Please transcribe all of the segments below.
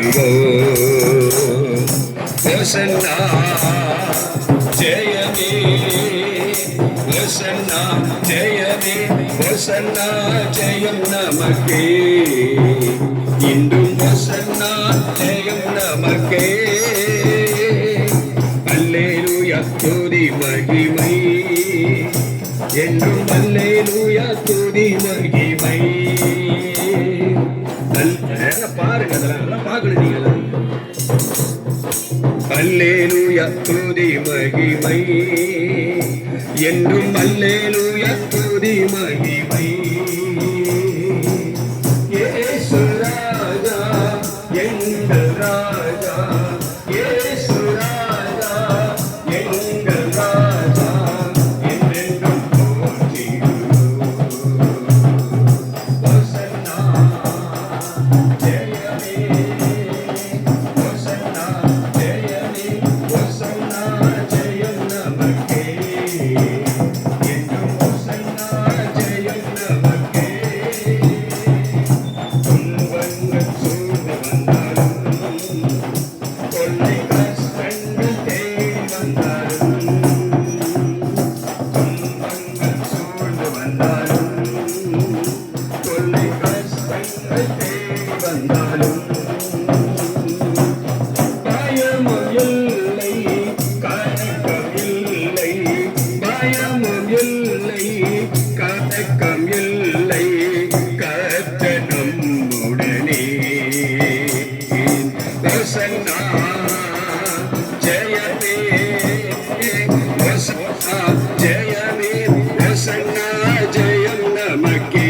பாடுவோம். ஹோசன்னா ஜெயமே, ஹோசன்னா ஜெயமே, ஹோசன்னா ஜெயம் நமக்கே. இன்றும் ஹோசன்னா ஜெயம் நமக்கே. அல்லேலூயா துதி மகிமை, என்றும் அல்லேலூயா துதி மகிமை. பாருங்க, அதெல்லாம் பார்க்கணும் நீங்க. அல்லேலூயா துதி மகிமை, என்றும் அல்லேலூயா துதி மகிமை. இயேசு ராஜா எங்கள் ராஜா, இயேசு ராஜா எங்கள் ராஜா, என்றென்றும் போற்றிடுவோம். ஹோசன்னா ஜெயமே, ஹோசன்னா ஜெயமே, ஹோசன்னா ஜெயம் நமக்கே. என்றும் ஹோசன்னா ஜெயம் நமக்கே. துன்பங்கள் சூழ்ந்து வந்தாலும், கொள்ளை கஷ்டங்கள் தேடி வந்தாலும், துன்பங்கள் சூழ்ந்து வந்தாலும், கொள்ளை கஷ்டங்கள் தேடி வந்தாலும், பயமும் இல்லை கலக்கம் இல்லை, பயமும் இல்லை கலக்கம் இல்லை, கர்த்தர் நம்முடனே. ஹோசன்னா ஜெயமே, ஹோசன்னா ஜெயமே, ஹோசன்னா ஜெயம் நமக்கே.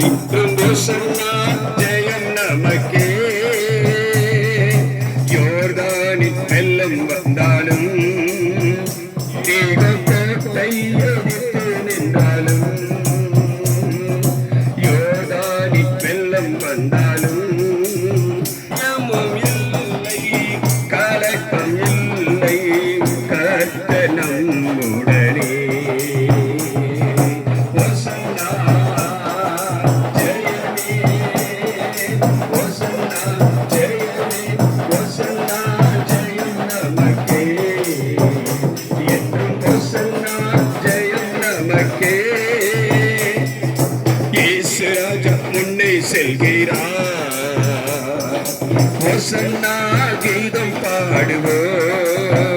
இன்றும் ஹோசன்னா ஜெயம் நமக்கே. யோர்தானின் வெள்ளம் வந்தாலும், தேகத்தை எதிர்த்து நின்றாலும், யோர்தானின் வெள்ளம் வந்தாலும், பயமும் இல்லை கலக்கம் இல்லை, கர்த்தர் நம்முடனே. ஹோசன்னா ஜெயமே, ஹோசன்னா ஜெயமே, ஹோசன்னா ஜெயம் நமக்கே. என்றும் ஹோசன்னா ஜெயம் நமக்கே. இயேசு ராஜா முன்னே செல்கிறார், ஹோசன்னா கீதம் பாடுவோம்.